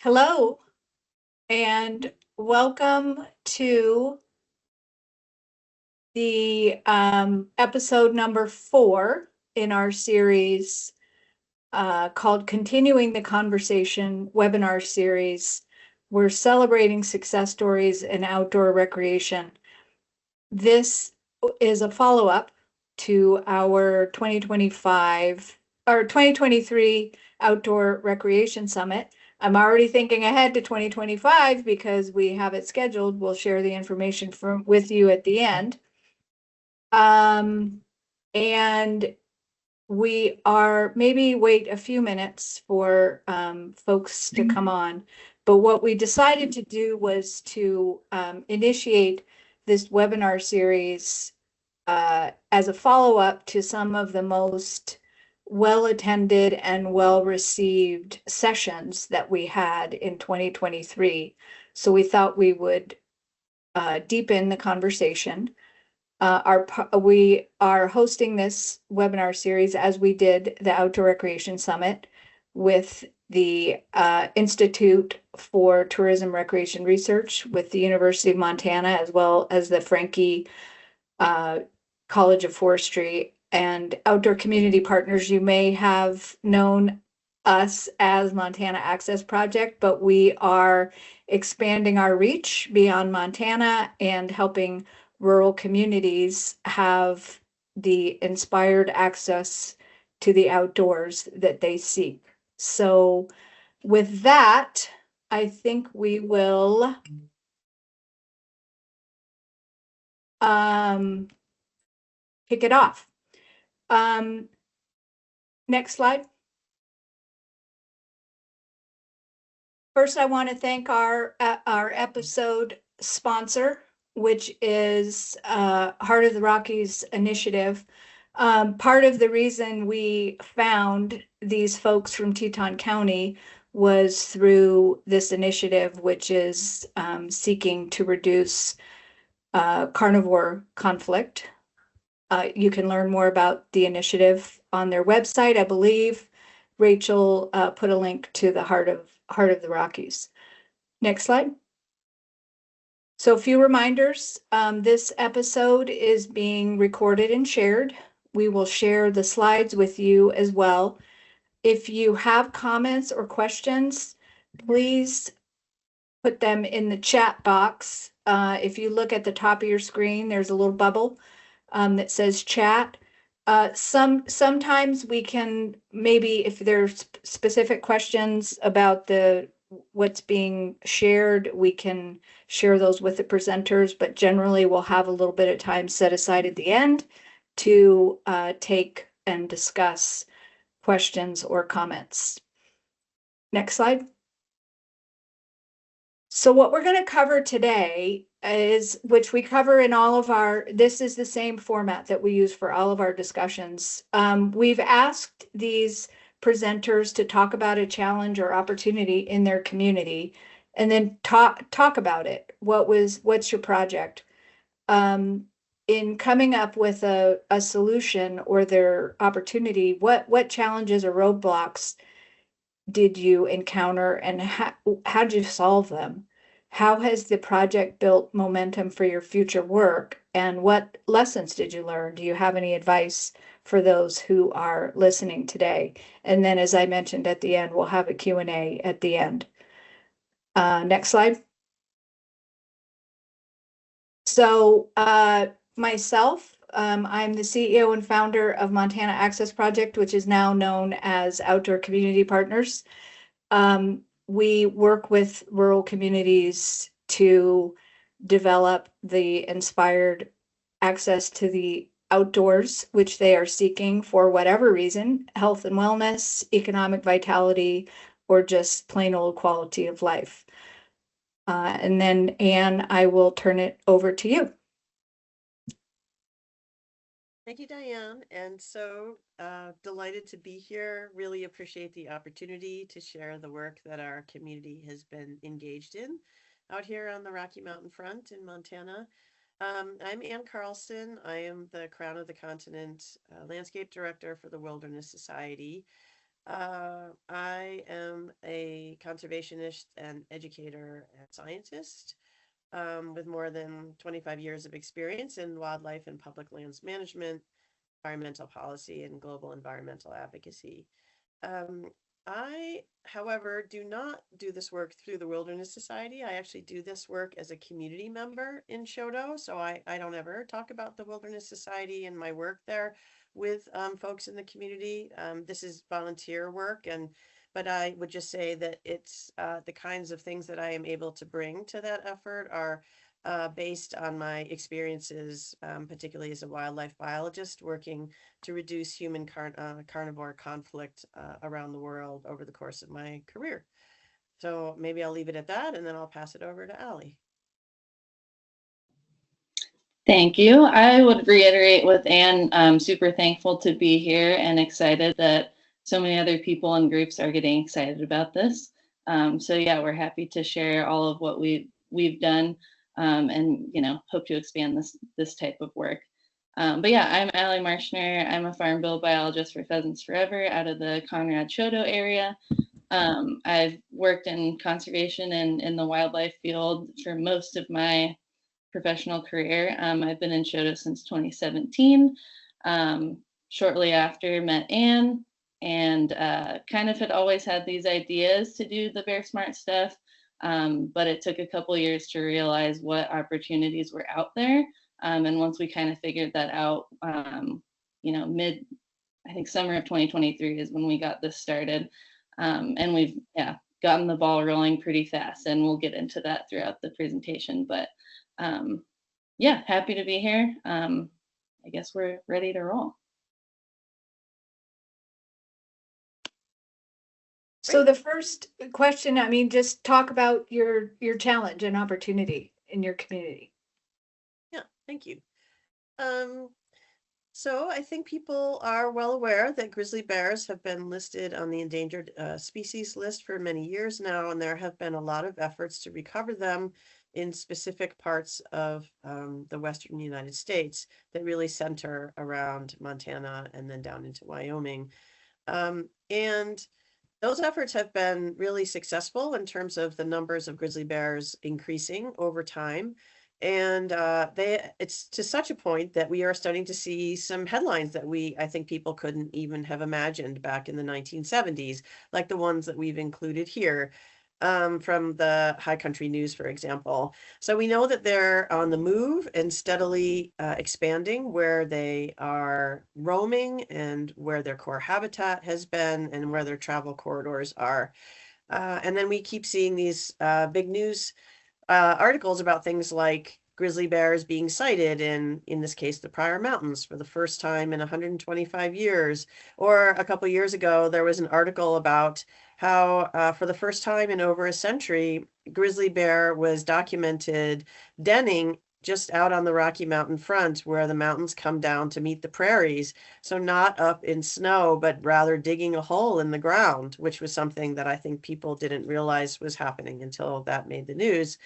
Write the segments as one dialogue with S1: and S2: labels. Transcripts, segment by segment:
S1: Hello, and welcome to the episode number 4 in our series called Continuing the Conversation webinar series. We're celebrating success stories in outdoor recreation. This is a follow-up to our 2025 or 2023 Outdoor Recreation Summit. I'm already thinking ahead to 2025 because we have it scheduled. We'll share the information with you at the end. And we are maybe wait a few minutes for folks to come on. But what we decided to do was to initiate this webinar series as a follow-up to some of the most well-attended and well-received sessions that we had in 2023. So we thought we would deepen the conversation. We are hosting this webinar series as we did the Outdoor Recreation Summit with the Institute for Tourism Recreation Research with the University of Montana, as well as the Franke College of Forestry and Outdoor Community Partners. You may have known us as Montana Access Project, but we are expanding our reach beyond Montana and helping rural communities have the inspired access to the outdoors that they seek. So with that, I think we will kick it off. Next slide. First, I want to thank our episode sponsor, which is Heart of the Rockies initiative. Part of the reason we found these folks from Teton County was through this initiative, which is seeking to reduce carnivore conflict. You can learn more about the initiative on their website. I believe Rachel put a link to the Heart of the Rockies. Next slide. So a few reminders. This episode is being recorded and shared. We will share the slides with you as well. If you have comments or questions, please put them in the chat box. If you look at the top of your screen, there's a little bubble that says chat. Sometimes we can, maybe if there's specific questions about what's being shared, we can share those with the presenters, but generally we'll have a little bit of time set aside at the end to take and discuss questions or comments. Next slide. So what we're going to cover today is, which we cover in all of this is the same format that we use for all of our discussions. We've asked these presenters to talk about a challenge or opportunity in their community and then talk about it. What's your project? In coming up with a solution or their opportunity, what challenges or roadblocks did you encounter, and how did you solve them? How has the project built momentum for your future work, and what lessons did you learn? Do you have any advice for those who are listening today? And then, as I mentioned at the end, we'll have a Q&A at the end. Next slide. So myself, I'm the CEO and founder of Montana Access Project, which is now known as Outdoor Community Partners. We work with rural communities to develop the inspired access to the outdoors, which they are seeking for whatever reason, health and wellness, economic vitality, or just plain old quality of life. And then, Anne, I will turn it over to you.
S2: Thank you, Diane. And so delighted to be here. Really appreciate the opportunity to share the work that our community has been engaged in out here on the Rocky Mountain front in Montana. I'm Anne Carlson. I am the Crown of the Continent Landscape Director for the Wilderness Society. I am a conservationist and educator and scientist with more than 25 years of experience in wildlife and public lands management, environmental policy, and global environmental advocacy. Um, I, however, do not do this work through the Wilderness Society. I actually do this work as a community member in Shodo. So I don't ever talk about the Wilderness Society and my work there with folks in the community. This is volunteer work, but I would just say that it's the kinds of things that I am able to bring to that effort are based on my experiences, particularly as a wildlife biologist working to reduce human carnivore conflict around the world over the course of my career. So maybe I'll leave it at that, and then I'll pass it over to Allie.
S3: Thank you. I would reiterate with Anne, I'm super thankful to be here and excited that so many other people and groups are getting excited about this. So yeah, we're happy to share all of what we've done and hope to expand this type of work. But yeah, I'm Allie Marschner. I'm a farm bill biologist for Pheasants Forever out of the Conradi Shodo area. I've worked in conservation and in the wildlife field for most of my professional career. I've been in Shodo since 2017. Shortly after, met Anne and kind of had always had these ideas to do the Bear Smart stuff, but it took a couple years to realize what opportunities were out there. And once we kind of figured that out, I think summer of 2023 is when we got this started. And we've gotten the ball rolling pretty fast, and we'll get into that throughout the presentation. But yeah, happy to be here. I guess we're ready to roll.
S1: So the first question, just talk about your challenge and opportunity in your community.
S2: Yeah, thank you. So I think people are well aware that grizzly bears have been listed on the endangered species list for many years now, and there have been a lot of efforts to recover them in specific parts of the western United States that really center around Montana and then down into Wyoming. And those efforts have been really successful in terms of the numbers of grizzly bears increasing over time. And it's to such a point that we are starting to see some headlines that I think people couldn't even have imagined back in the 1970s, like the ones that we've included here. From the High Country News, for example. So we know that they're on the move and steadily expanding where they are roaming and where their core habitat has been and where their travel corridors are. And then we keep seeing these big news articles about things like grizzly bears being sighted in this case, the Pryor Mountains for the first time in 125 years. Or a couple of years ago, there was an article about how for the first time in over a century, grizzly bear was documented denning just out on the Rocky Mountain front where the mountains come down to meet the prairies. So not up in snow, but rather digging a hole in the ground, which was something that I think people didn't realize was happening until that made the news.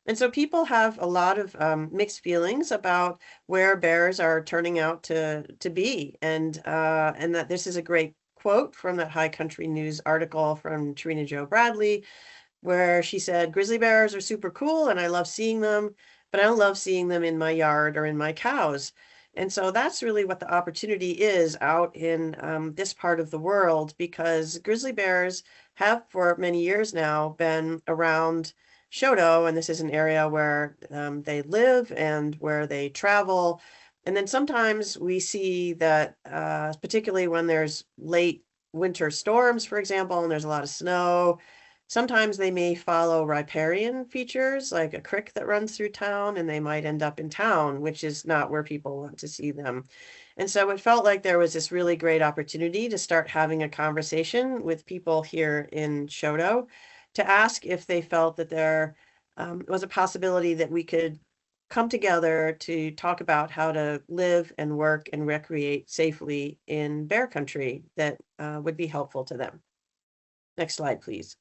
S2: And so people have a lot of mixed feelings about where bears are turning out to be. And that this is a great quote from that High Country News article from Trina Jo Bradley, where she said, "Grizzly bears are super cool and I love seeing them, but I don't love seeing them in my yard or in my cows." And so that's really what the opportunity is out in this part of the world, because grizzly bears have for many years now been around Shodo, and this is an area where they live and where they travel. And then sometimes we see that, particularly when there's late winter storms, for example, and there's a lot of snow, sometimes they may follow riparian features like a creek that runs through town, and they might end up in town, which is not where people want to see them. And so it felt like there was this really great opportunity to start having a conversation with people here in Shodo to ask if they felt that there was a possibility that we could come together to talk about how to live and work and recreate safely in bear country that would be helpful to them. Next slide, please.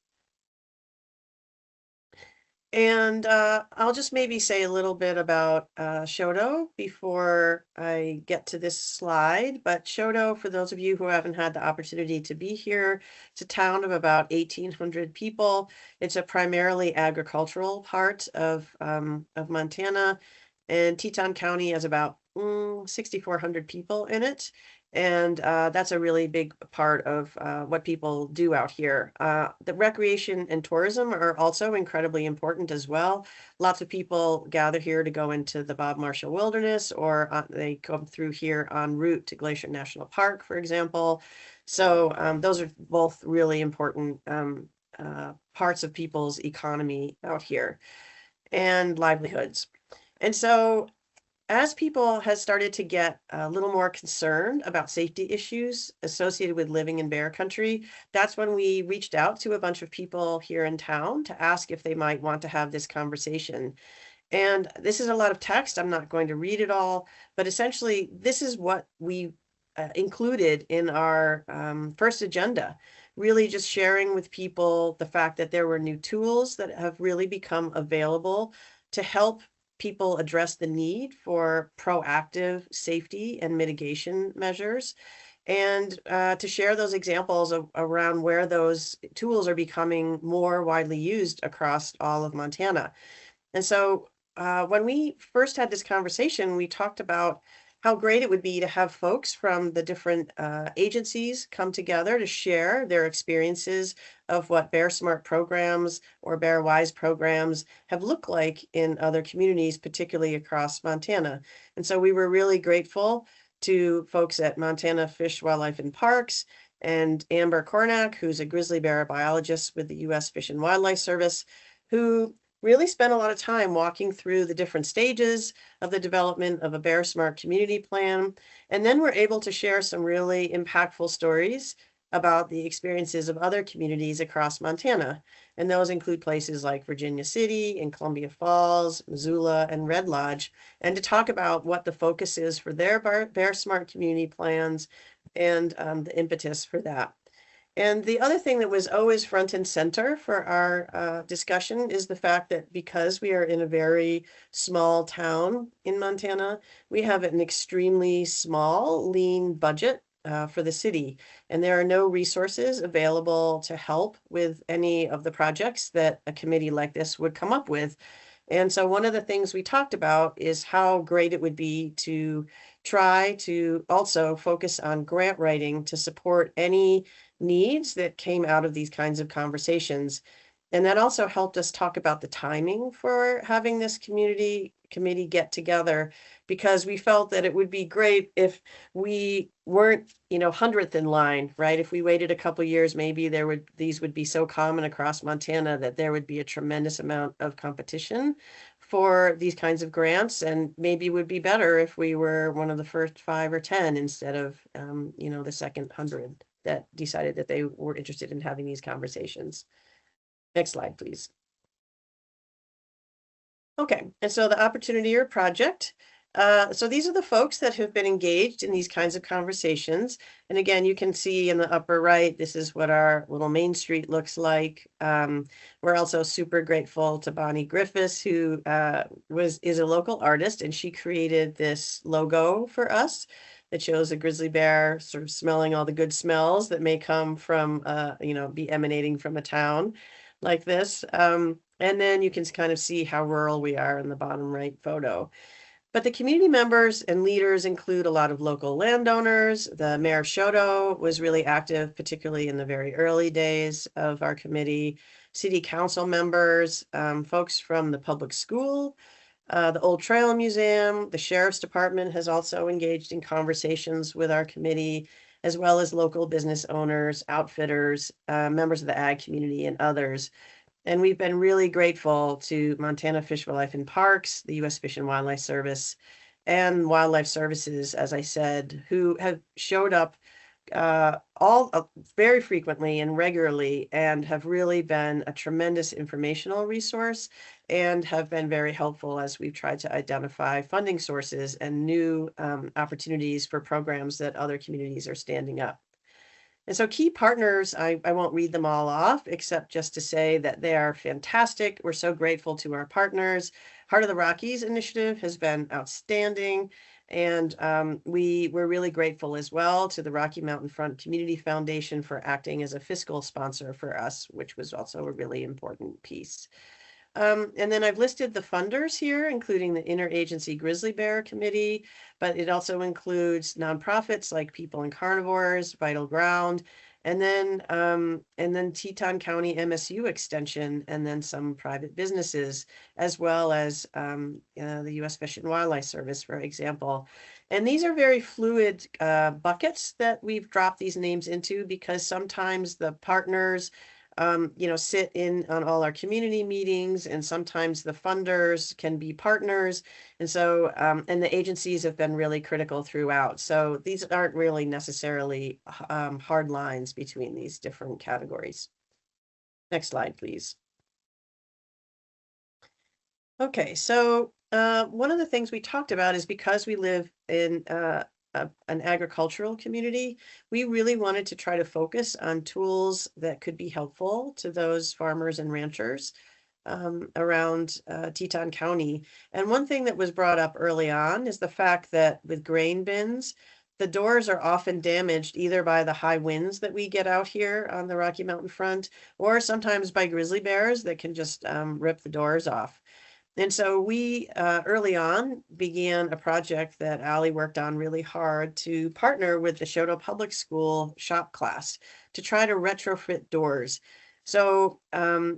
S2: And I'll just maybe say a little bit about Shodo before I get to this slide. But Shodo, for those of you who haven't had the opportunity to be here, it's a town of about 1,800 people. It's a primarily agricultural part of Montana, and Teton County has about 6,400 people in it. And that's a really big part of what people do out here. The recreation and tourism are also incredibly important as well. Lots of people gather here to go into the Bob Marshall Wilderness, or they come through here en route to Glacier National Park, for example. So those are both really important parts of people's economy out here and livelihoods. And so as people has started to get a little more concerned about safety issues associated with living in bear country, that's when we reached out to a bunch of people here in town to ask if they might want to have this conversation. And this is a lot of text. I'm not going to read it all, but essentially this is what we included in our first agenda, really just sharing with people the fact that there were new tools that have really become available to help people address the need for proactive safety and mitigation measures, and to share those examples around where those tools are becoming more widely used across all of Montana. And so when we first had this conversation, we talked about how great it would be to have folks from the different agencies come together to share their experiences of what Bear Smart programs or Bear Wise programs have looked like in other communities, particularly across Montana. And so we were really grateful to folks at Montana Fish, Wildlife and Parks, and Amber Cornack, who's a grizzly bear biologist with the U.S. Fish and Wildlife Service, who really spent a lot of time walking through the different stages of the development of a Bear Smart community plan. And then we're able to share some really impactful stories about the experiences of other communities across Montana. And those include places like Virginia City and Columbia Falls, Missoula, and Red Lodge, and to talk about what the focus is for their Bear Smart community plans and the impetus for that. And the other thing that was always front and center for our discussion is the fact that because we are in a very small town in Montana, we have an extremely small, lean budget for the city. And there are no resources available to help with any of the projects that a committee like this would come up with. And so one of the things we talked about is how great it would be to try to also focus on grant writing to support any needs that came out of these kinds of conversations. And that also helped us talk about the timing for having this committee get together, because we felt that it would be great if we weren't, 100th in line, right? If we waited a couple years, maybe these would be so common across Montana that there would be a tremendous amount of competition for these kinds of grants, and maybe it would be better if we were one of the first 5 or 10 instead of, the second 100 that decided that they were interested in having these conversations. Next slide, please. Okay, and so the opportunity or project. So these are the folks that have been engaged in these kinds of conversations. And again, you can see in the upper right, this is what our little Main Street looks like. We're also super grateful to Bonnie Griffiths, who is a local artist, and she created this logo for us that shows a grizzly bear sort of smelling all the good smells that may come from, be emanating from a town like this. And then you can kind of see how rural we are in the bottom right photo. But the community members and leaders include a lot of local landowners. The mayor of Shodo was really active, particularly in the very early days of our committee. City council members, folks from the public school, the Old Trail Museum, the Sheriff's Department has also engaged in conversations with our committee, as well as local business owners, outfitters, members of the ag community, and others. And we've been really grateful to Montana Fish, Wildlife and Parks, the U.S. Fish and Wildlife Service, and Wildlife Services, as I said, who have showed up very frequently and regularly, and have really been a tremendous informational resource and have been very helpful as we've tried to identify funding sources and new opportunities for programs that other communities are standing up. And so key partners, I won't read them all off, except just to say that they are fantastic. We're so grateful to our partners. Heart of the Rockies initiative has been outstanding. And we're really grateful as well to the Rocky Mountain Front Community Foundation for acting as a fiscal sponsor for us, which was also a really important piece. And then I've listed the funders here, including the Interagency Grizzly Bear Committee, but it also includes nonprofits like People and Carnivores, Vital Ground, and then Teton County MSU Extension, and then some private businesses, as well as the U.S. Fish and Wildlife Service, for example. And these are very fluid buckets that we've dropped these names into, because sometimes the partners sit in on all our community meetings, and sometimes the funders can be partners. And so, and the agencies have been really critical throughout. So these aren't really necessarily hard lines between these different categories. Next slide, please. Okay, so one of the things we talked about is, because we live in an agricultural community, we really wanted to try to focus on tools that could be helpful to those farmers and ranchers around Teton County. And one thing that was brought up early on is the fact that with grain bins, the doors are often damaged either by the high winds that we get out here on the Rocky Mountain front, or sometimes by grizzly bears that can just rip the doors off. And so we early on began a project that Allie worked on really hard to partner with the Shoto Public School shop class to try to retrofit doors. So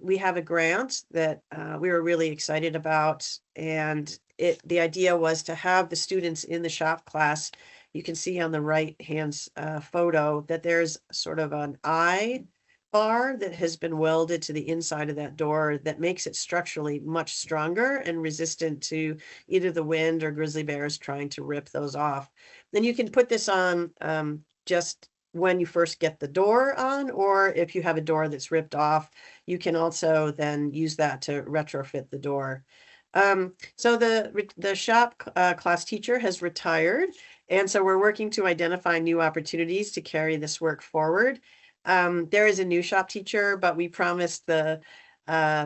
S2: we have a grant that we were really excited about, and the idea was to have the students in the shop class. You can see on the right hand photo that there's sort of an eye bar that has been welded to the inside of that door that makes it structurally much stronger and resistant to either the wind or grizzly bears trying to rip those off. Then you can put this on just when you first get the door on, or if you have a door that's ripped off, you can also then use that to retrofit the door. So the shop class teacher has retired, and so we're working to identify new opportunities to carry this work forward. There is a new shop teacher, but we promised the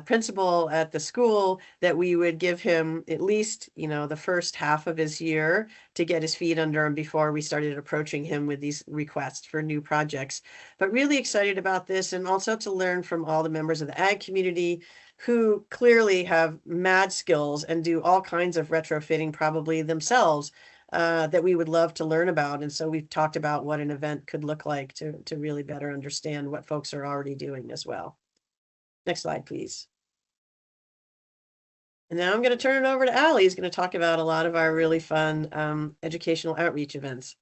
S2: principal at the school that we would give him at least, the first half of his year to get his feet under him before we started approaching him with these requests for new projects. But really excited about this, and also to learn from all the members of the ag community who clearly have mad skills and do all kinds of retrofitting probably themselves. That we would love to learn about. And so we've talked about what an event could look like to really better understand what folks are already doing as well. Next slide, please. And now I'm going to turn it over to Allie, who's going to talk about a lot of our really fun educational outreach events.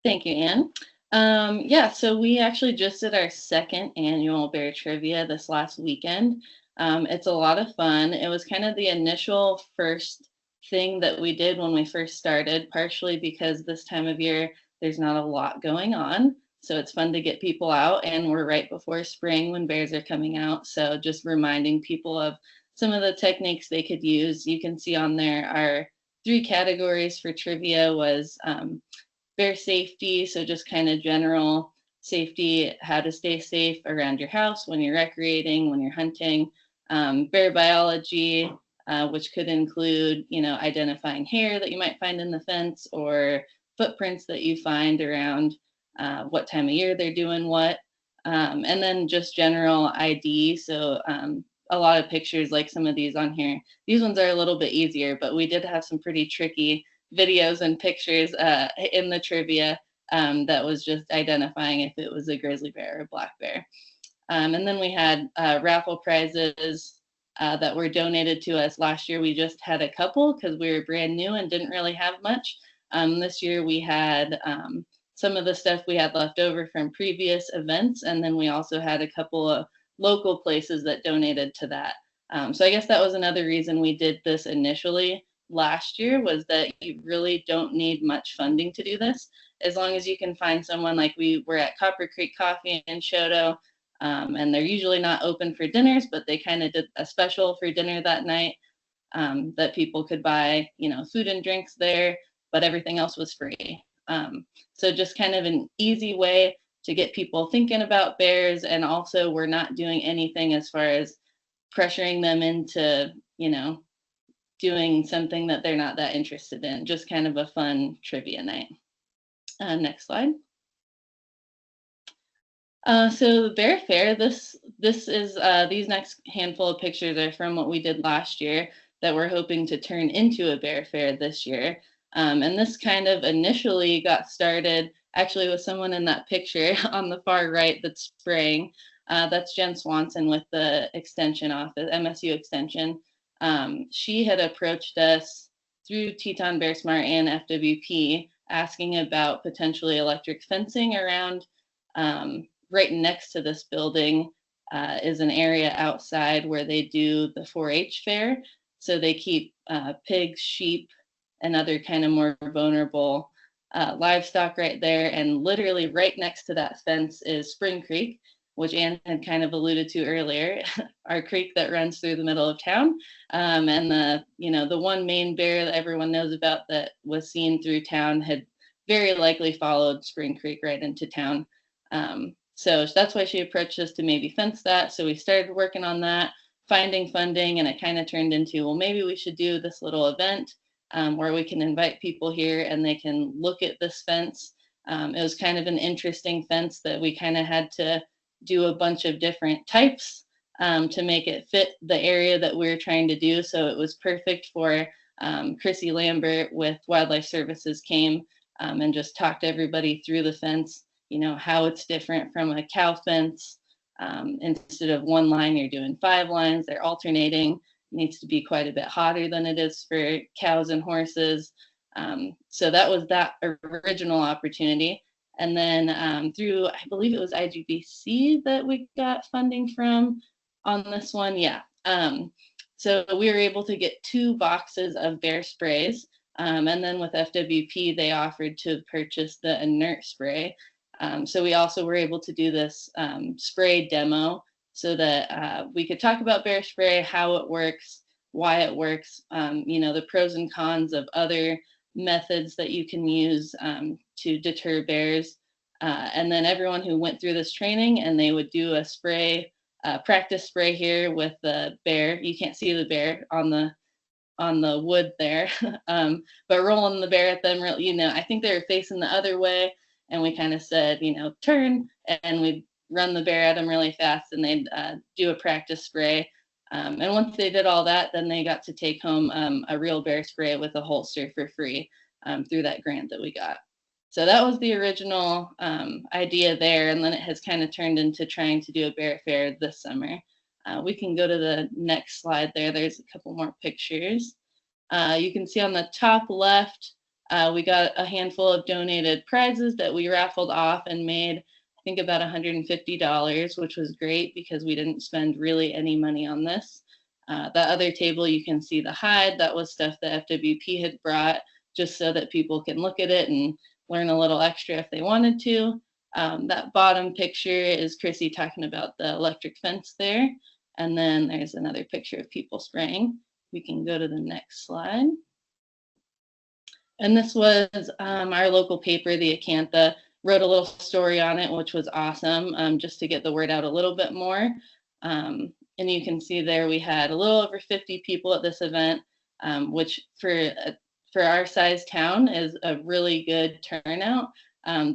S3: Thank you, Anne. Yeah, so we actually just did our second annual Bear Trivia this last weekend. It's a lot of fun. It was kind of the initial first thing that we did when we first started, partially because this time of year there's not a lot going on, so it's fun to get people out, and we're right before spring when bears are coming out, so just reminding people of some of the techniques they could use. You can see on there our 3 categories for trivia was bear safety, so just kind of general safety, how to stay safe around your house when you're recreating, when you're hunting, bear biology, which could include, identifying hair that you might find in the fence, or footprints that you find around what time of year they're doing what. And then just general ID. So a lot of pictures like some of these on here. These ones are a little bit easier, but we did have some pretty tricky videos and pictures in the trivia that was just identifying if it was a grizzly bear or a black bear. And then we had raffle prizes that were donated to us. Last year we just had a couple because we were brand new and didn't really have much. This year we had some of the stuff we had left over from previous events, and then we also had a couple of local places that donated to that. So I guess that was another reason we did this initially last year, was that you really don't need much funding to do this. As long as you can find someone, like we were at Copper Creek Coffee in Shoto, and they're usually not open for dinners, but they kind of did a special for dinner that night that people could buy, food and drinks there, but everything else was free. So just kind of an easy way to get people thinking about bears. And also we're not doing anything as far as pressuring them into, doing something that they're not that interested in, just kind of a fun trivia night. Next slide. So the Bear Fair, this is, these next handful of pictures are from what we did last year that we're hoping to turn into a Bear Fair this year. And this kind of initially got started actually with someone in that picture on the far right that's spraying. That's Jen Swanson with the extension office, MSU Extension. She had approached us through Teton Bear Smart and FWP asking about potentially electric fencing around. Right next to this building is an area outside where they do the 4-H fair. So they keep pigs, sheep, and other kind of more vulnerable livestock right there. And literally right next to that fence is Spring Creek, which Anne had kind of alluded to earlier, our creek that runs through the middle of town. And the one main bear that everyone knows about that was seen through town had very likely followed Spring Creek right into town. So that's why she approached us to maybe fence that. So we started working on that, finding funding, and it kind of turned into, well, maybe we should do this little event where we can invite people here and they can look at this fence. It was kind of an interesting fence that we kind of had to do a bunch of different types to make it fit the area that we were trying to do. So it was perfect for Chrissy Lambert with Wildlife Services came and just talked everybody through the fence, how it's different from a cow fence. Instead of one line, you're doing 5 lines, they're alternating. It needs to be quite a bit hotter than it is for cows and horses. So that was that original opportunity. And then through, I believe it was IGBC that we got funding from on this one. Yeah. So we were able to get 2 boxes of bear sprays. And then with FWP, they offered to purchase the inert spray. So we also were able to do this spray demo so that we could talk about bear spray, how it works, why it works, the pros and cons of other methods that you can use to deter bears. And then everyone who went through this training and they would do a spray, practice spray here with the bear. You can't see the bear on the wood there, but rolling the bear at them, I think they were facing the other way. And we kind of said, turn, and we'd run the bear at them really fast and they'd do a practice spray. And once they did all that, then they got to take home a real bear spray with a holster for free through that grant that we got. So that was the original idea there. And then it has kind of turned into trying to do a bear fair this summer. We can go to the next slide there. There's a couple more pictures. You can see on the top left, we got a handful of donated prizes that we raffled off and made, I think, about $150, which was great because we didn't spend really any money on this. The other table, you can see the hide. That was stuff that FWP had brought just so that people can look at it and learn a little extra if they wanted to. That bottom picture is Chrissy talking about the electric fence there. And then there's another picture of people spraying. We can go to the next slide. And this was our local paper, the Acantha, wrote a little story on it, which was awesome, just to get the word out a little bit more. And you can see there we had a little over 50 people at this event, which for our size town is a really good turnout.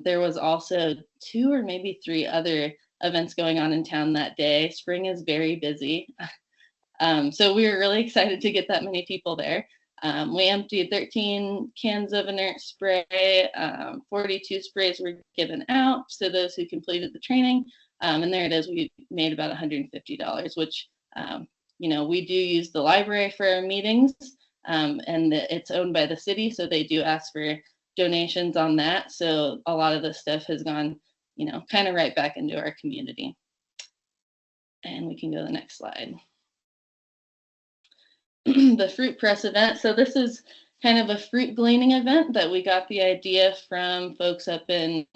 S3: There was also 2 or maybe 3 other events going on in town that day. Spring is very busy. So we were really excited to get that many people there. We emptied 13 cans of inert spray, 42 sprays were given out to those who completed the training. And there it is, we made about $150, which, we do use the library for our meetings, and it's owned by the city, so they do ask for donations on that. So a lot of this stuff has gone, kind of right back into our community. And we can go to the next slide. The fruit press event. So this is kind of a fruit gleaning event that we got the idea from folks up in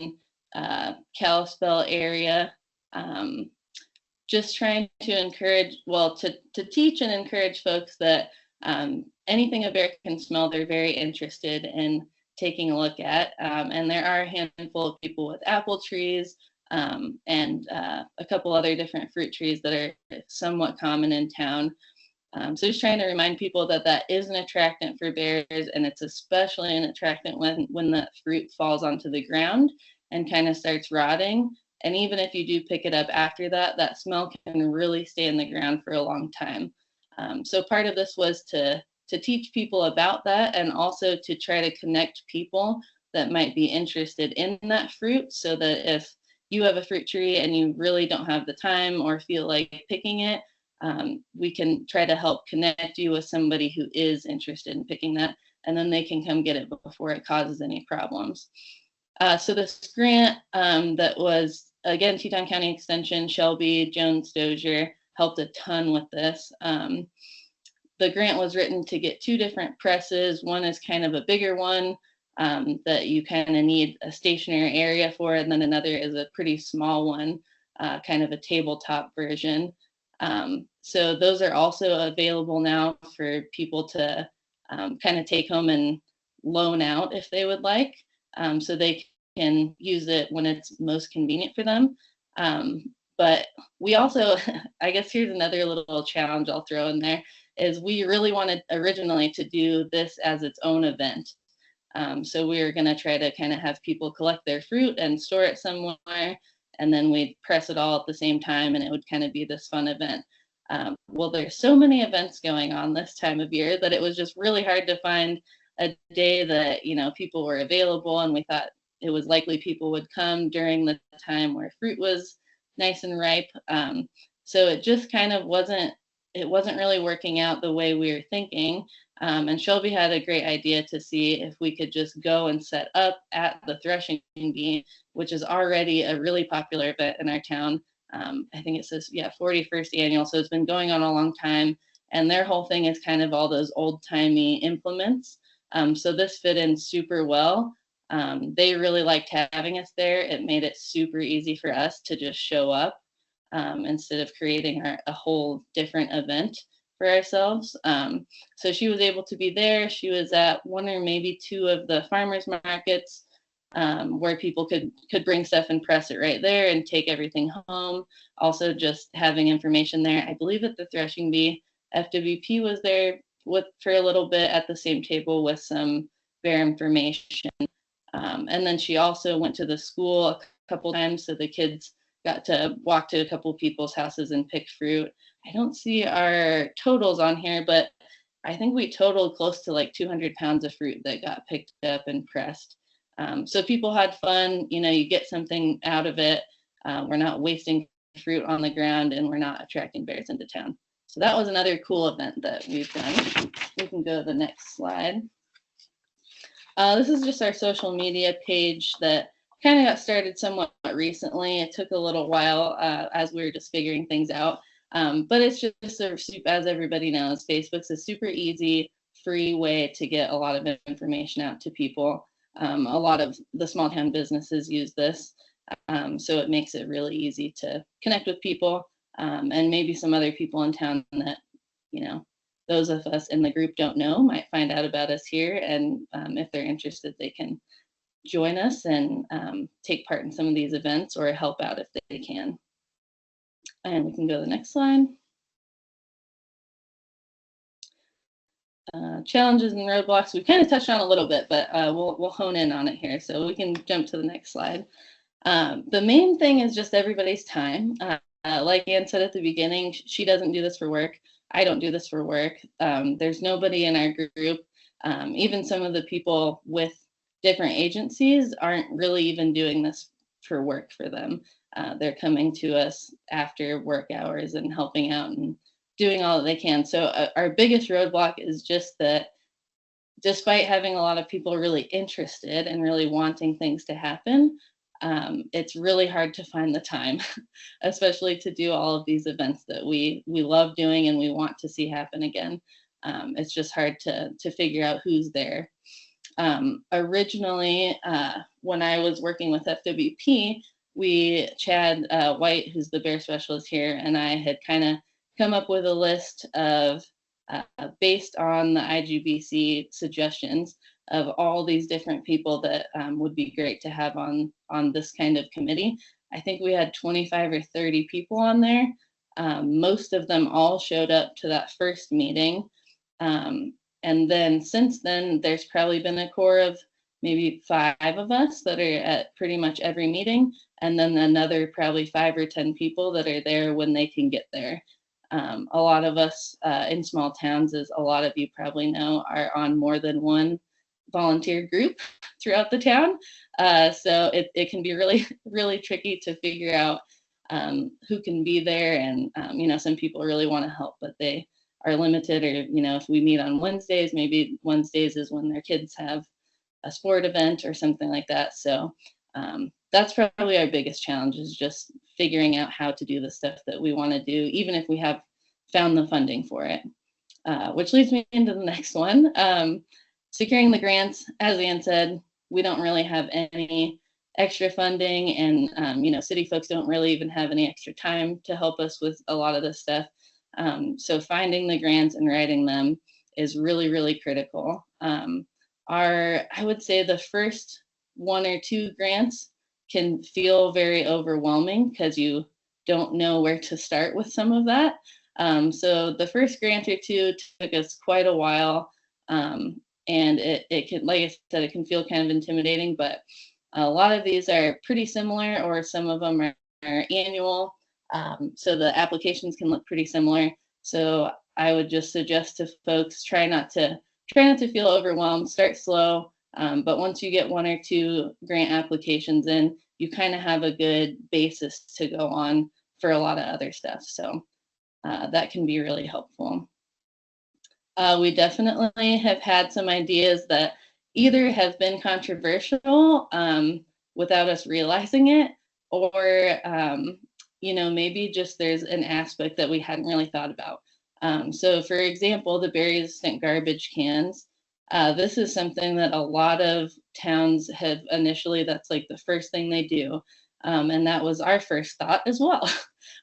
S3: Kalispell area. Just trying to encourage, to teach and encourage folks that anything a bear can smell, they're very interested in taking a look at. And there are a handful of people with apple trees and a couple other different fruit trees that are somewhat common in town. So just trying to remind people that that is an attractant for bears, and it's especially an attractant when that fruit falls onto the ground and kind of starts rotting. And even if you do pick it up after that, that smell can really stay in the ground for a long time. So part of this was to teach people about that, and also to try to connect people that might be interested in that fruit, so that if you have a fruit tree and you really don't have the time or feel like picking it, we can try to help connect you with somebody who is interested in picking that, and then they can come get it before it causes any problems. So this grant that was, again, Teton County Extension, Shelby, Jones, Dozier, helped a ton with this. The grant was written to get 2 different presses. One is kind of a bigger one that you kind of need a stationary area for, and then another is a pretty small one, kind of a tabletop version. So those are also available now for people to kind of take home and loan out if they would like, so they can use it when it's most convenient for them. But we also, I guess here's another little challenge I'll throw in there, is we really wanted originally to do this as its own event. So we were going to try to kind of have people collect their fruit and store it somewhere, and then we'd press it all at the same time, and it would kind of be this fun event. Well, there's so many events going on this time of year that it was just really hard to find a day that, you know, people were available, and we thought it was likely people would come during the time where fruit was nice and ripe. So it just kind of wasn't really working out the way we were thinking. And Shelby had a great idea to see if we could just go and set up at the Threshing Bee, which is already a really popular event in our town. I think it says, 41st annual. So it's been going on a long time. And their whole thing is kind of all those old timey implements. So this fit in super well. They really liked having us there. It made it super easy for us to just show up instead of creating a whole different event for ourselves. So she was able to be there. She was at 1 or maybe 2 of the farmers markets where people could bring stuff and press it right there and take everything home. Also just having information there. I believe at the Threshing Bee, FWP was there for a little bit at the same table with some bear information. And then she also went to the school a couple times, so the kids got to walk to a couple people's houses and pick fruit. I don't see our totals on here, but I think we totaled close to like 200 pounds of fruit that got picked up and pressed. So people had fun, you know, you get something out of it. We're not wasting fruit on the ground, and we're not attracting bears into town. So that was another cool event that we've done. We can go to the next slide. This is just our social media page that kind of got started somewhat recently. It took a little while as we were just figuring things out. But it's just, as everybody knows, Facebook's a super easy, free way to get a lot of information out to people. A lot of the small town businesses use this. So it makes it really easy to connect with people and maybe some other people in town that, you know, those of us in the group don't know might find out about us here. And if they're interested, they can join us and take part in some of these events or help out if they can. And we can go to the next slide. Challenges and roadblocks, we kind of touched on a little bit, but we'll hone in on it here. So we can jump to the next slide. The main thing is just everybody's time. Like Ann said at the beginning, she doesn't do this for work. I don't do this for work. There's nobody in our group. Even some of the people with different agencies aren't really even doing this for work for them. They're coming to us after work hours and helping out and doing all that they can. So our biggest roadblock is just that despite having a lot of people really interested and really wanting things to happen, it's really hard to find the time, especially to do all of these events that we love doing and we want to see happen again. It's just hard to figure out who's there. Originally, when I was working with FWP, Chad White, who's the bear specialist here, and I had kind of come up with a list of, based on the IGBC suggestions, of all these different people that would be great to have on this kind of committee. I think we had 25 or 30 people on there. Most of them all showed up to that first meeting. And then since then, there's probably been a core of maybe 5 of us that are at pretty much every meeting, and then another probably 5 or 10 people that are there when they can get there. A lot of us in small towns, as a lot of you probably know, are on more than one volunteer group throughout the town. So it can be really, really tricky to figure out who can be there. And, you know, some people really want to help, but they are limited. Or, you know, if we meet on Wednesdays, maybe Wednesdays is when their kids have a sport event or something like that. So that's probably our biggest challenge, is just figuring out how to do the stuff that we want to do, even if we have found the funding for it. Which leads me into the next one. Securing the grants, as Ann said, we don't really have any extra funding, and you know, city folks don't really even have any extra time to help us with a lot of this stuff. So finding the grants and writing them is really, really critical. I would say the first 1 or 2 grants can feel very overwhelming because you don't know where to start with some of that. So the first grant or 2 took us quite a while. And it can, like I said, it can feel kind of intimidating, but a lot of these are pretty similar, or some of them are annual. So the applications can look pretty similar. So I would just suggest to folks, try not to feel overwhelmed, start slow. But once you get 1 or 2 grant applications in, you kind of have a good basis to go on for a lot of other stuff. So that can be really helpful. We definitely have had some ideas that either have been controversial without us realizing it, or you know, maybe just there's an aspect that we hadn't really thought about. So for example, the berry resistant garbage cans. This is something that a lot of towns have initially, that's like the first thing they do. And that was our first thought as well.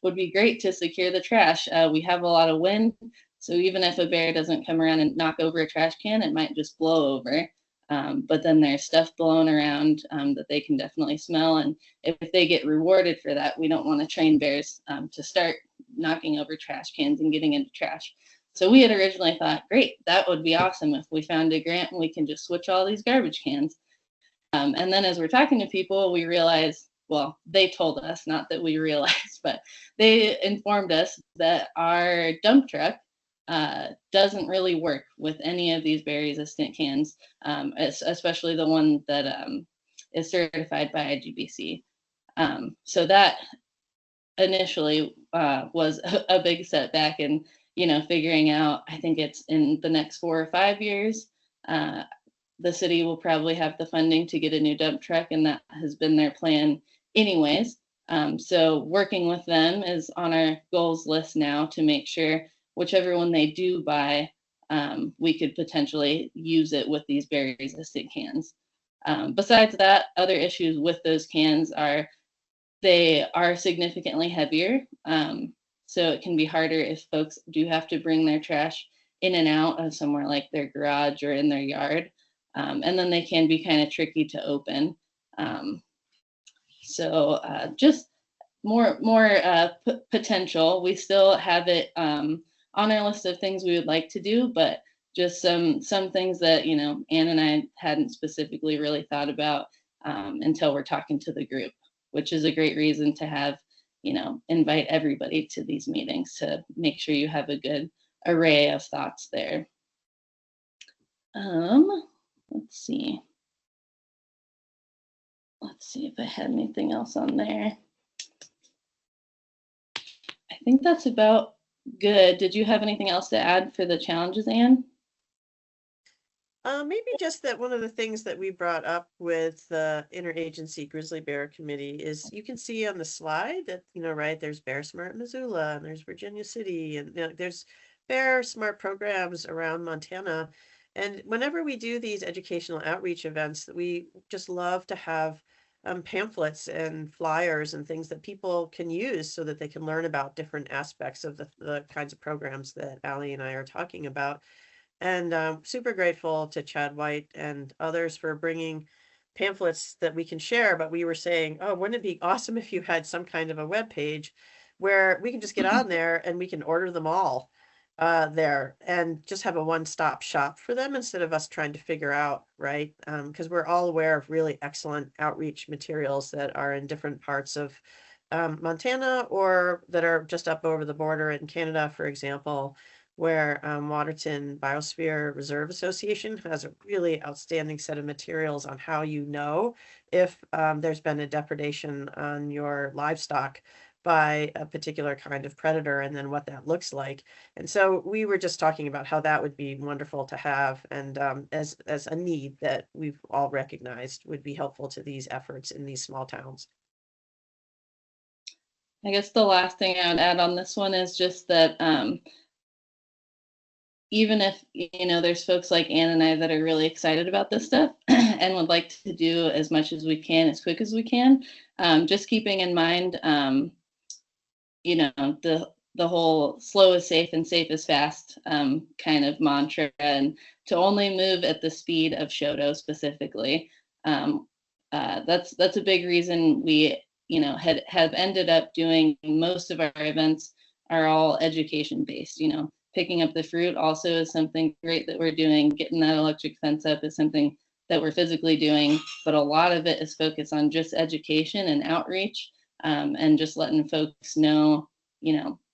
S3: Would be great to secure the trash. We have a lot of wind. So even if a bear doesn't come around and knock over a trash can, it might just blow over. But then there's stuff blowing around that they can definitely smell. And if they get rewarded for that, we don't want to train bears to start knocking over trash cans and getting into trash. So we had originally thought, great, that would be awesome if we found a grant and we can just switch all these garbage cans. And then as we're talking to people, we realized, well, they told us, not that we realized, but they informed us that our dump truck doesn't really work with any of these berry resistant cans, especially the one that is certified by IGBC. So that initially was a big setback, and you know, figuring out, I think it's in the next 4 or 5 years, the city will probably have the funding to get a new dump truck, and that has been their plan anyways. So working with them is on our goals list now, to make sure whichever one they do buy, we could potentially use it with these berry resistant cans. Besides that, other issues with those cans are they are significantly heavier. So it can be harder if folks do have to bring their trash in and out of somewhere like their garage or in their yard. And then they can be kind of tricky to open. So just more potential. We still have it on our list of things we would like to do, but just some things that, you know, Ann and I hadn't specifically really thought about until we're talking to the group, which is a great reason to have, you know, invite everybody to these meetings to make sure you have a good array of thoughts there. Let's see. Let's see if I had anything else on there. I think that's about good. Did you have anything else to add for the challenges, Ann?
S2: Maybe just that one of the things that we brought up with the Interagency Grizzly Bear Committee is, you can see on the slide that, you know, right, there's Bear Smart Missoula, and there's Virginia City, and you know, there's Bear Smart programs around Montana. And whenever we do these educational outreach events, we just love to have pamphlets and flyers and things that people can use so that they can learn about different aspects of the kinds of programs that Allie and I are talking about. And super grateful to Chad White and others for bringing pamphlets that we can share. But we were saying, oh, wouldn't it be awesome if you had some kind of a web page where we can just get on there and we can order them all there and just have a one-stop shop for them instead of us trying to figure out, right? Because we're all aware of really excellent outreach materials that are in different parts of Montana or that are just up over the border in Canada, for example, where Waterton Biosphere Reserve Association has a really outstanding set of materials on how you know if there's been a depredation on your livestock by a particular kind of predator and then what that looks like. And so we were just talking about how that would be wonderful to have and as a need that we've all recognized would be helpful to these efforts in these small towns.
S3: I guess the last thing I would add on this one is just that even if, there's folks like Ann and I that are really excited about this stuff and would like to do as much as we can, as quick as we can, just keeping in mind, the whole slow is safe and safe is fast kind of mantra, and to only move at the speed of Shoto specifically. That's a big reason we, have ended up doing most of our events are all education based. Picking up the fruit also is something great that we're doing. Getting that electric fence up is something that we're physically doing, but a lot of it is focused on just education and outreach, and just letting folks know,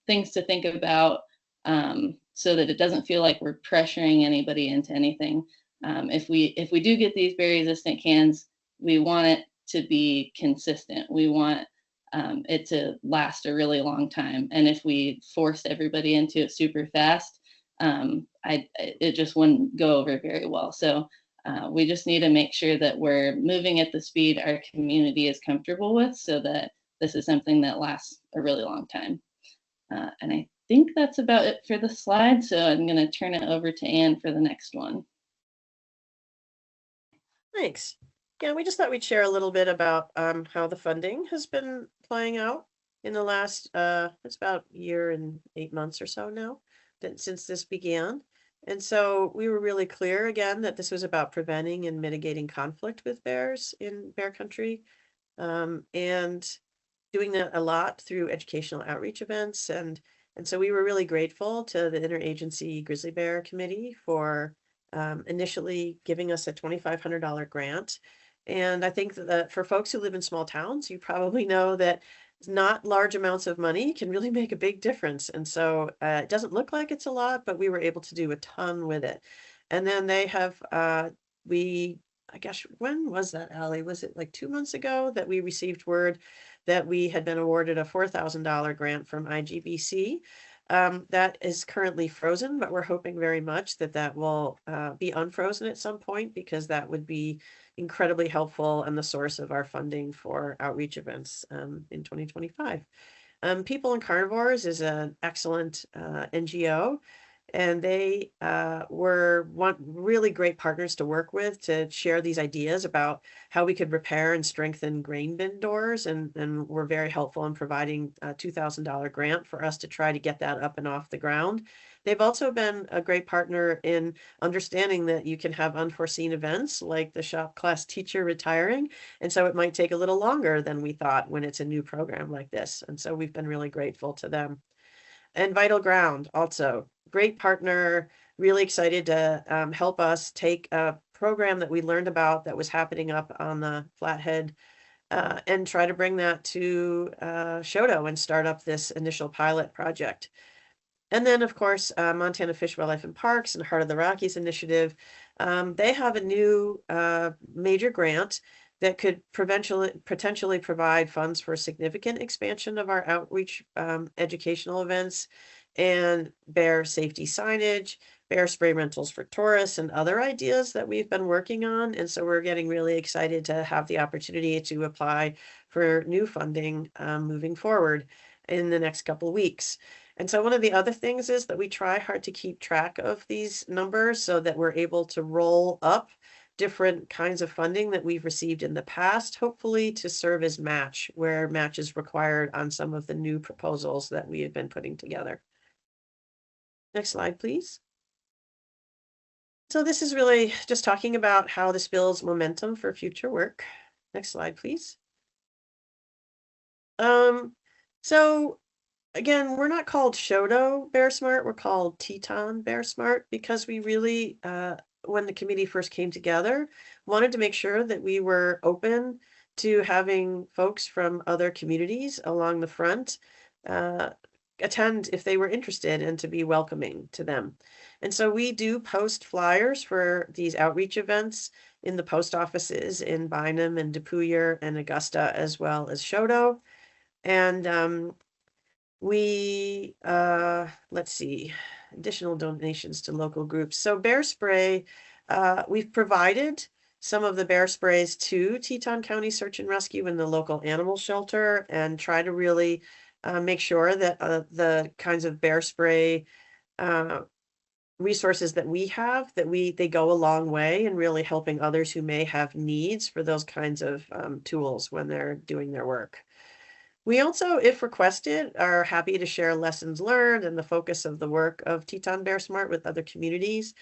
S3: things to think about, so that it doesn't feel like we're pressuring anybody into anything. If we do get these berry resistant cans, we want it to be consistent. We want it to last a really long time. And if we forced everybody into it super fast, it just wouldn't go over very well. So we just need to make sure that we're moving at the speed our community is comfortable with, so that this is something that lasts a really long time. And I think that's about it for the slide. So I'm going to turn it over to Anne for the next one.
S2: Thanks. Yeah, we just thought we'd share a little bit about how the funding has been playing out in the last, it's about a year and 8 months or so now since this began. And so we were really clear again that this was about preventing and mitigating conflict with bears in bear country, and doing that a lot through educational outreach events. And so we were really grateful to the Interagency Grizzly Bear Committee for initially giving us a $2,500 grant. And I think that for folks who live in small towns, you probably know that not large amounts of money can really make a big difference. And so it doesn't look like it's a lot, but we were able to do a ton with it. And then they have, I guess, when was that, Allie? Was it like 2 months ago that we received word that we had been awarded a $4,000 grant from IGBC? That is currently frozen, but we're hoping very much that that will be unfrozen at some point, because that would be incredibly helpful and the source of our funding for outreach events in 2025. People and Carnivores is an excellent NGO, and they were really great partners to work with to share these ideas about how we could repair and strengthen grain bin doors, and were very helpful in providing a $2,000 grant for us to try to get that up and off the ground. They've also been a great partner in understanding that you can have unforeseen events like the shop class teacher retiring, and so it might take a little longer than we thought when it's a new program like this. And so we've been really grateful to them. And Vital Ground, also great partner, really excited to help us take a program that we learned about that was happening up on the Flathead and try to bring that to Shoto and start up this initial pilot project. And then, of course, Montana Fish, Wildlife, and Parks and Heart of the Rockies initiative, they have a new major grant that could potentially provide funds for significant expansion of our outreach educational events and bear safety signage, bear spray rentals for tourists, and other ideas that we've been working on. And so we're getting really excited to have the opportunity to apply for new funding moving forward in the next couple of weeks. And so one of the other things is that we try hard to keep track of these numbers so that we're able to roll up different kinds of funding that we've received in the past, hopefully to serve as match where match is required on some of the new proposals that we have been putting together. Next slide, please. So this is really just talking about how this builds momentum for future work. Next slide, please. So again, we're not called Shoto Bear Smart, we're called Teton Bear Smart because we really, when the committee first came together, wanted to make sure that we were open to having folks from other communities along the front attend if they were interested and to be welcoming to them. And so we do post flyers for these outreach events in the post offices in Bynum and Depouillier and Augusta, as well as Shoto. And we, let's see, additional donations to local groups. So bear spray, we've provided some of the bear sprays to Teton County Search and Rescue in the local animal shelter and try to really make sure that the kinds of bear spray resources that we have, that they go a long way in really helping others who may have needs for those kinds of tools when they're doing their work. We also, if requested, are happy to share lessons learned and the focus of the work of Teton Bear Smart with other communities.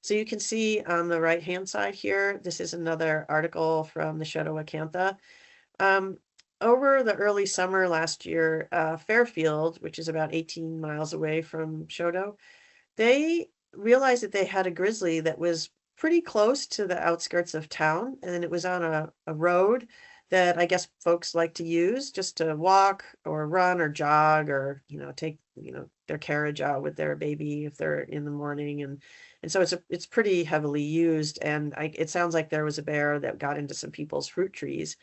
S2: So you can see on the right-hand side here, this is another article from the Shoto Acantha. Over the early summer last year, Fairfield, which is about 18 miles away from Shoto, they realized that they had a grizzly that was pretty close to the outskirts of town, and it was on a road that I guess folks like to use just to walk or run or jog or, take, their carriage out with their baby if they're in the morning. And so it's pretty heavily used. And it sounds like there was a bear that got into some people's fruit trees.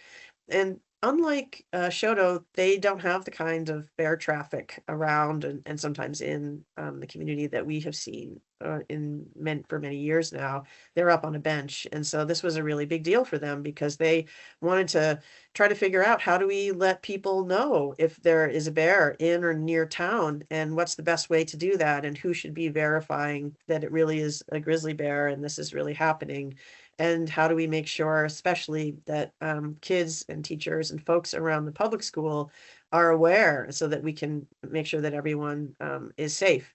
S2: And unlike Shoto, they don't have the kind of bear traffic around and sometimes in the community that we have seen for many years now. They're up on a bench. And so this was a really big deal for them because they wanted to try to figure out, how do we let people know if there is a bear in or near town, and what's the best way to do that, and who should be verifying that it really is a grizzly bear and this is really happening. And how do we make sure, especially that kids and teachers and folks around the public school are aware so that we can make sure that everyone is safe.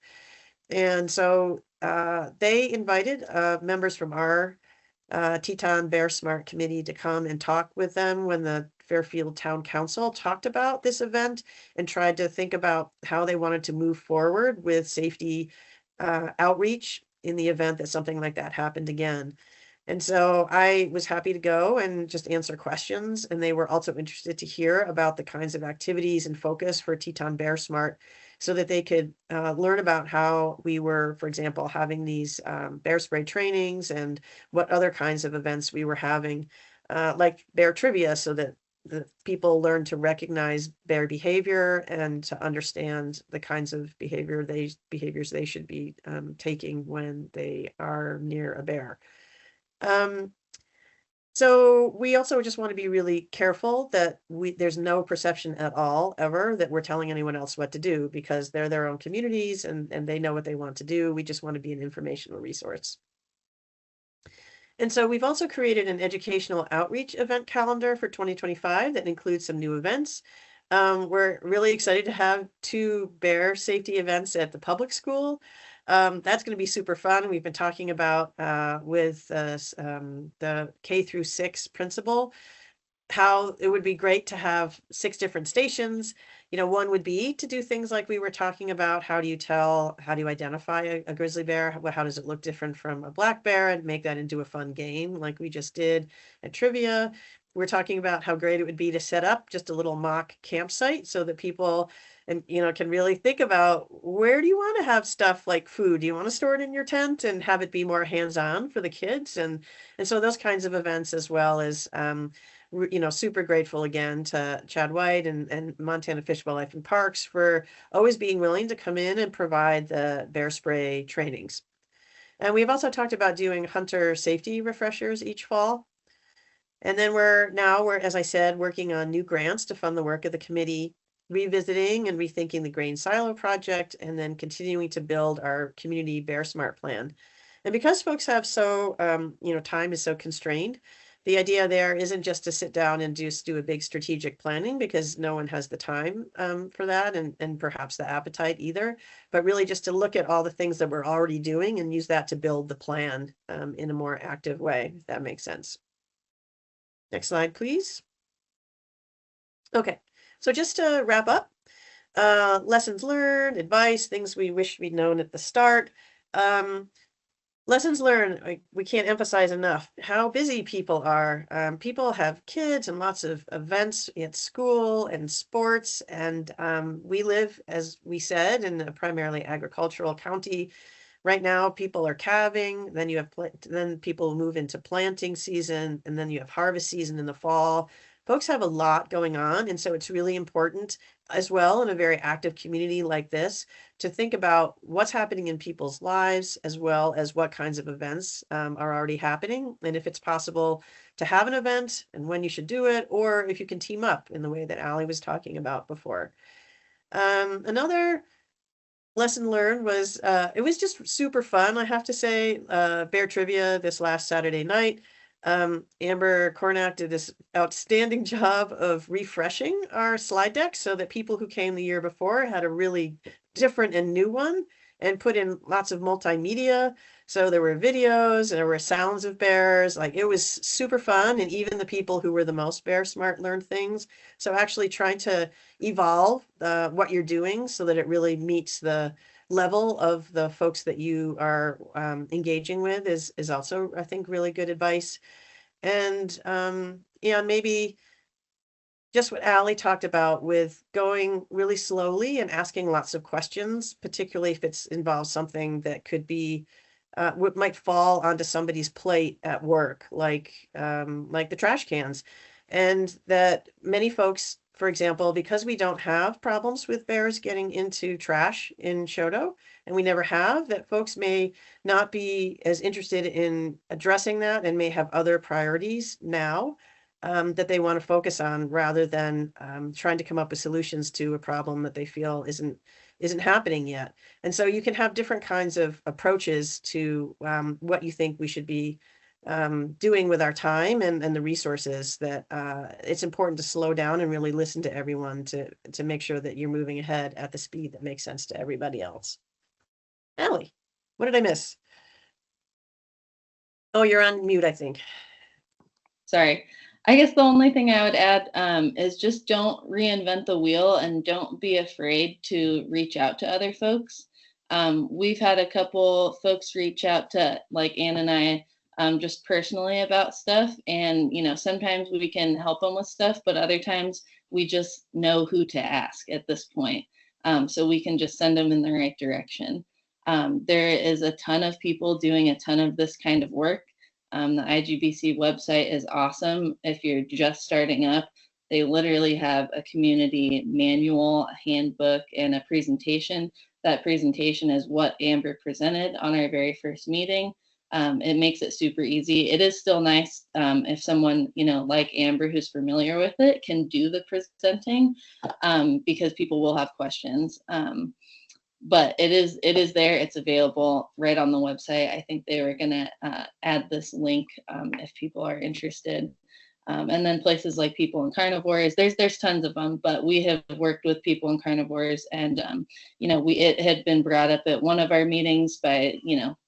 S2: And so they invited members from our Teton Bear Smart Committee to come and talk with them when the Fairfield Town Council talked about this event and tried to think about how they wanted to move forward with safety outreach in the event that something like that happened again. And so I was happy to go and just answer questions. And they were also interested to hear about the kinds of activities and focus for Teton Bear Smart so that they could learn about how we were, for example, having these bear spray trainings and what other kinds of events we were having, like bear trivia, so that the people learn to recognize bear behavior and to understand the kinds of behaviors they should be taking when they are near a bear. So we also just want to be really careful that there's no perception at all ever that we're telling anyone else what to do, because they're their own communities and they know what they want to do. We just want to be an informational resource. And so we've also created an educational outreach event calendar for 2025 that includes some new events. We're really excited to have 2 bear safety events at the public school. That's going to be super fun. We've been talking about with the K through 6 principal, how it would be great to have 6 different stations. One would be to do things like we were talking about. How do you identify a grizzly bear? How does it look different from a black bear, and make that into a fun game like we just did at trivia. We're talking about how great it would be to set up just a little mock campsite so that people can really think about, where do you want to have stuff like food? Do you want to store it in your tent and have it be more hands-on for the kids? And so those kinds of events, as well as super grateful again to Chad White and Montana Fish, Wildlife and Parks for always being willing to come in and provide the bear spray trainings. And we've also talked about doing hunter safety refreshers each fall. And then we're, as I said, working on new grants to fund the work of the committee, revisiting and rethinking the grain silo project, and then continuing to build our community Bear Smart plan. And because folks have time is so constrained, the idea there isn't just to sit down and just do a big strategic planning, because no one has the time for that, and perhaps the appetite either, but really just to look at all the things that we're already doing and use that to build the plan in a more active way, if that makes sense. Next slide, please. Okay, so just to wrap up, lessons learned, advice, things we wish we'd known at the start. Lessons learned, we can't emphasize enough how busy people are. People have kids and lots of events at school and sports, and we live, as we said, in a primarily agricultural county. Right now, people are calving, then you have then people move into planting season, and then you have harvest season in the fall. Folks have a lot going on, and so it's really important as well in a very active community like this to think about what's happening in people's lives, as well as what kinds of events are already happening, and if it's possible to have an event and when you should do it, or if you can team up in the way that Ali was talking about before. Another lesson learned was it was just super fun, I have to say. Bear trivia this last Saturday night. Amber Cornack did this outstanding job of refreshing our slide deck so that people who came the year before had a really different and new one, and put in lots of multimedia. So there were videos, there were sounds of bears. Like, it was super fun. And even the people who were the most bear smart learned things. So actually trying to evolve what you're doing so that it really meets the level of the folks that you are engaging with is also, I think, really good advice. And yeah, maybe just what Ali talked about with going really slowly and asking lots of questions, particularly if it involves something that could be what might fall onto somebody's plate at work, like the trash cans. And that many folks, for example, because we don't have problems with bears getting into trash in Shodo, and we never have, that folks may not be as interested in addressing that and may have other priorities now that they want to focus on, rather than trying to come up with solutions to a problem that they feel isn't happening yet. And so you can have different kinds of approaches to what you think we should be doing with our time and the resources. That it's important to slow down and really listen to everyone to make sure that you're moving ahead at the speed that makes sense to everybody else. Allie, what did I miss? Oh, you're on mute, I think.
S3: Sorry. I guess the only thing I would add is just don't reinvent the wheel, and don't be afraid to reach out to other folks. We've had a couple folks reach out to, like, Ann and I, just personally about stuff. And, sometimes we can help them with stuff, but other times we just know who to ask at this point. So we can just send them in the right direction. There is a ton of people doing a ton of this kind of work. The IGBC website is awesome. If you're just starting up, they literally have a community manual, a handbook, and a presentation. That presentation is what Amber presented on our very first meeting. It makes it super easy. It is still nice if someone, like Amber, who's familiar with it, can do the presenting, because people will have questions. But it is there. It's available right on the website. I think they were going to add this link if people are interested. And then places like People and Carnivores, there's tons of them, but we have worked with People and Carnivores, and it had been brought up at one of our meetings by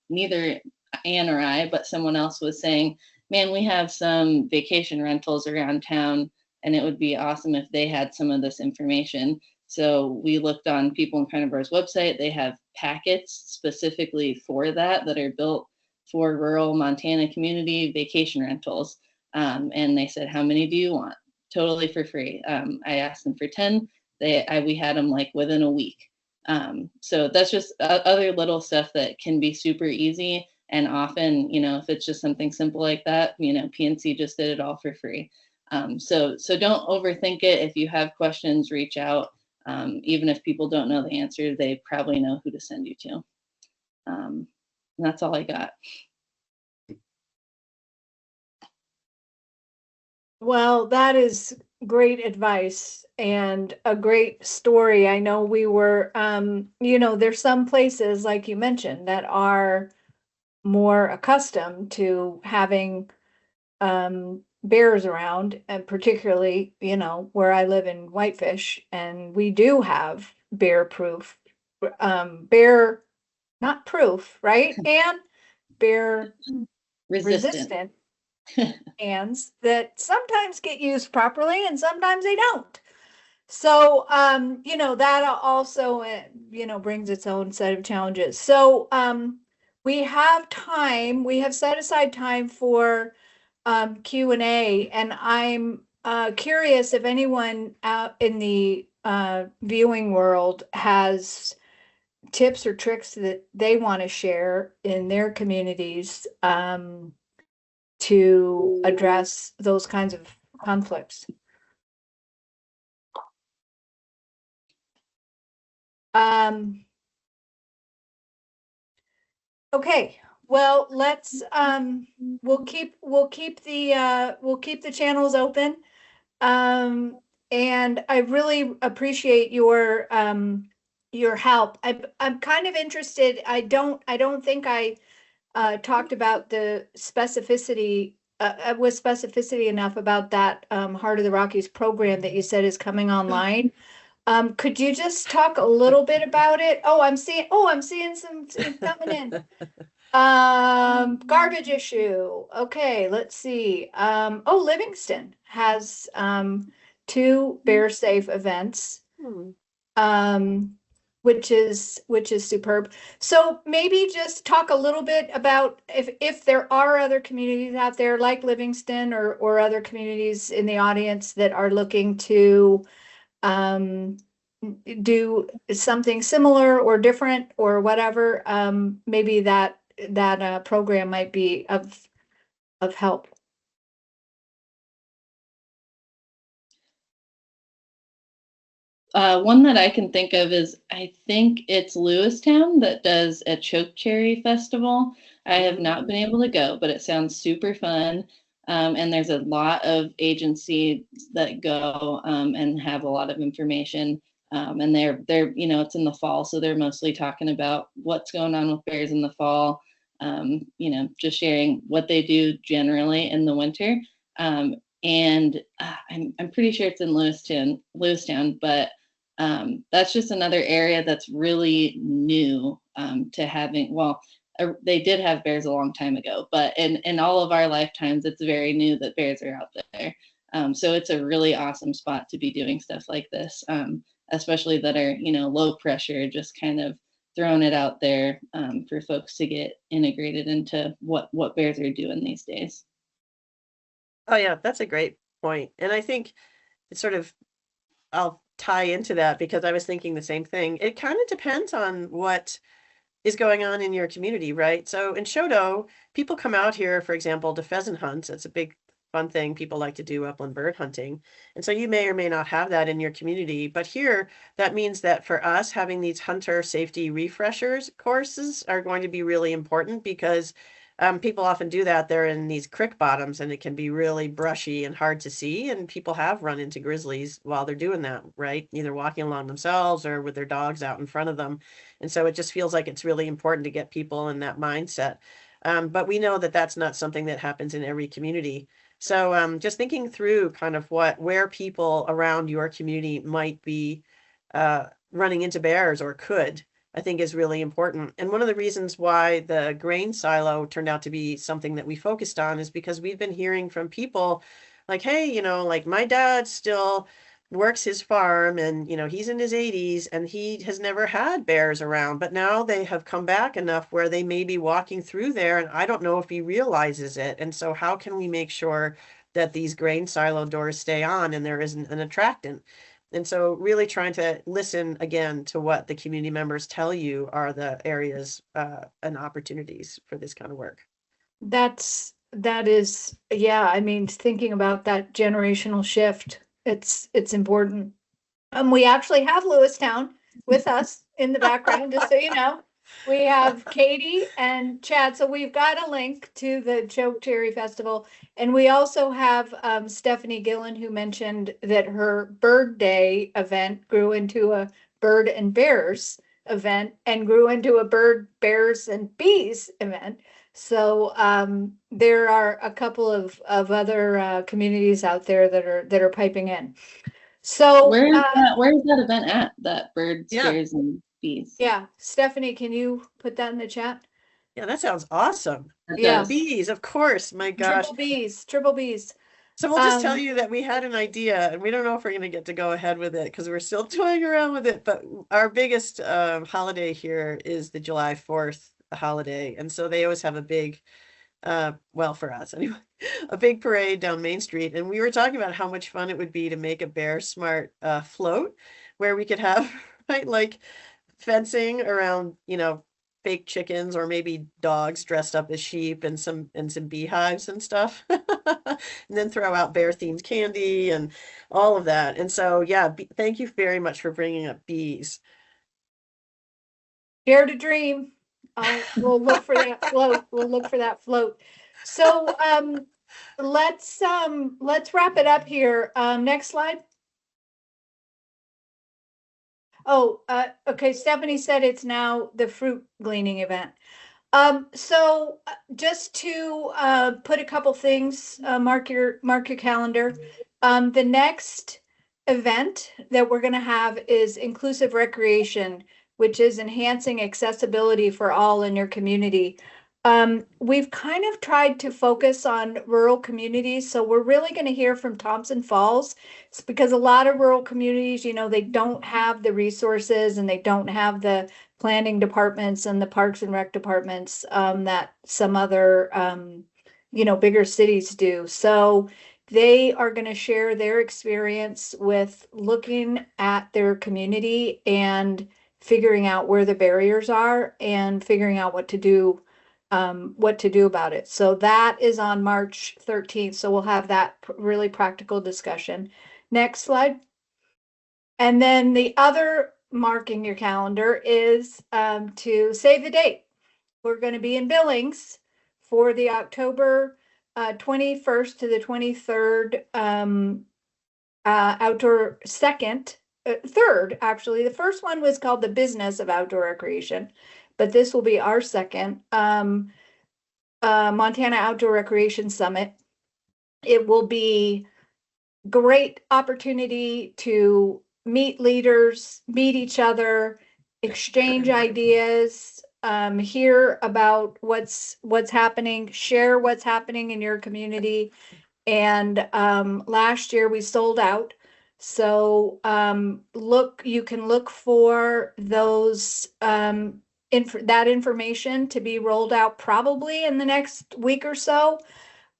S3: neither Ann or I, but someone else was saying, man, we have some vacation rentals around town, and it would be awesome if they had some of this information. So we looked on People and Carnivores website. They have packets specifically for that are built for rural Montana community vacation rentals. And they said, how many do you want? Totally for free. I asked them for 10. We had them like within a week. So that's just other little stuff that can be super easy. And often, if it's just something simple like that, PNC just did it all for free. So don't overthink it. If you have questions, reach out. Even if people don't know the answer, they probably know who to send you to. And that's all I got.
S1: Well, that is great advice and a great story. I know we were, there's some places, like you mentioned, that are more accustomed to having bears around, and particularly, you know, where I live in Whitefish, and we do have bear proof, bear, not proof, right? And bear
S3: Resistant.
S1: resistant cans that sometimes get used properly and sometimes they don't. So, you know, that also, you know, brings its own set of challenges. So, we have time, we have set aside time for Q&A, and I'm curious if anyone out in the viewing world has tips or tricks that they want to share in their communities to address those kinds of conflicts. Okay, well, let's we'll keep the channels open. And I really appreciate your help. I'm kind of interested. I don't think I talked about the specificity with specificity enough about that Heart of the Rockies program that you said is coming online. Could you just talk a little bit about it? I'm seeing some coming in. Garbage issue. Okay, let's see. Livingston has 2 bear safe events. Which is superb. So maybe just talk a little bit about if there are other communities out there like Livingston or other communities in the audience that are looking to do something similar or different or whatever. Maybe that program might be of help.
S3: One that I can think of is, I think it's Lewistown that does a chokecherry festival. I have not been able to go, but it sounds super fun. And there's a lot of agencies that go and have a lot of information. And they're, you know, it's in the fall, so they're mostly talking about what's going on with bears in the fall. You know, just sharing what they do generally in the winter. And I'm pretty sure it's in Lewistown, but that's just another area that's really new to having. Well, they did have bears a long time ago, but in all of our lifetimes, it's very new that bears are out there. So it's a really awesome spot to be doing stuff like this, especially that are, you know, low pressure, just kind of throwing it out there for folks to get integrated into what bears are doing these days.
S2: Oh yeah, that's a great point. And I think it's sort of, I'll tie into that because I was thinking the same thing. It kind of depends on what is going on in your community, right? So in Shodo, people come out here, for example, to pheasant hunts. It's a big fun thing people like to do, upland bird hunting. And so you may or may not have that in your community, but here that means that for us, having these hunter safety refreshers courses are going to be really important because people often do that. They're in these creek bottoms and it can be really brushy and hard to see. And people have run into grizzlies while they're doing that, right? Either walking along themselves or with their dogs out in front of them. And so it just feels like it's really important to get people in that mindset. But we know that that's not something that happens in every community. So just thinking through kind of where people around your community might be running into bears or could, I think is really important. And one of the reasons why the grain silo turned out to be something that we focused on is because we've been hearing from people like, hey, you know, like my dad still works his farm and, you know, he's in his 80s and he has never had bears around, but now they have come back enough where they may be walking through there and I don't know if he realizes it. And so how can we make sure that these grain silo doors stay on and there isn't an attractant? And so really trying to listen again to what the community members tell you are the areas and opportunities for this kind of work.
S1: That is, yeah, I mean, thinking about that generational shift, it's important. We actually have Lewistown with us in the background, just so you know. We have Katie and Chad, so we've got a link to the Choke Cherry Festival. And we also have Stephanie Gillen, who mentioned that her Bird Day event grew into a Bird and Bears event and grew into a Bird, Bears, and Bees event. So there are a couple of other communities out there that are piping in. So
S3: where is that event at? That birds,
S2: Yeah.
S3: bears, and bees.
S1: yeah, Stephanie, can you put that in the chat?
S2: Yeah, that sounds awesome.
S3: It
S1: Yeah.
S3: does.
S2: Bees, of course. My gosh.
S1: Triple B's.
S2: So we'll just tell you that we had an idea, and we don't know if we're going to get to go ahead with it because we're still toying around with it. But our biggest holiday here is the July 4th holiday, and so they always have a big, well, for us anyway, a big parade down Main Street. And we were talking about how much fun it would be to make a Bear Smart float, where we could have right like fencing around, fake chickens or maybe dogs dressed up as sheep and some beehives and stuff. And then throw out bear themed candy and all of that. And so, yeah, thank you very much for bringing up bees.
S1: Dare to dream. We'll look for that float. We'll look for that float. So let's wrap it up here. Next slide. Oh, okay. Stephanie said it's now the fruit gleaning event. So just to put a couple things, mark your calendar. The next event that we're going to have is inclusive recreation, which is enhancing accessibility for all in your community. We've kind of tried to focus on rural communities, so we're really going to hear from Thompson Falls. It's because a lot of rural communities, they don't have the resources and they don't have the planning departments and the parks and rec departments that some other, bigger cities do. So they are going to share their experience with looking at their community and figuring out where the barriers are and figuring out what to do about it. So that is on March 13th. So we'll have that really practical discussion. Next slide. And then the other marking your calendar is to save the date. We're going to be in Billings for the October 21st to the 23rd outdoor third, actually. The first one was called the Business of Outdoor Recreation, but this will be our second Montana Outdoor Recreation Summit. It will be great opportunity to meet leaders, meet each other, exchange ideas, hear about what's happening, share what's happening in your community. And last year we sold out. So you can look for those that information to be rolled out probably in the next week or so.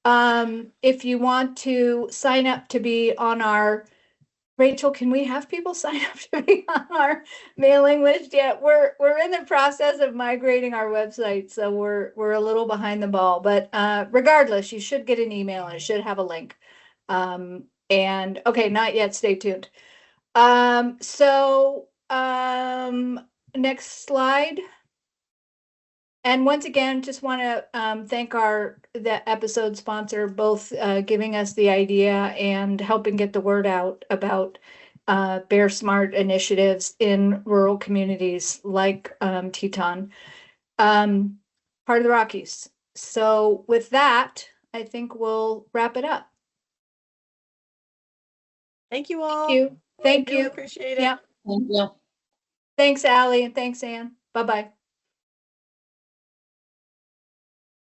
S1: If you want to sign up to be on our, Rachel, can we have people sign up to be on our mailing list yet? We're in the process of migrating our website, so we're a little behind the ball. But regardless, you should get an email and it should have a link. And okay, not yet. Stay tuned. Next slide. And once again, just want to thank the episode sponsor, both giving us the idea and helping get the word out about Bear Smart initiatives in rural communities like Teton, part of the Rockies. So with that, I think we'll wrap it up.
S2: Thank you all.
S1: Thank you.
S2: Really appreciate it.
S1: Yeah.
S3: Thank you.
S1: Thanks, Allie, and thanks, Anne. Bye-bye.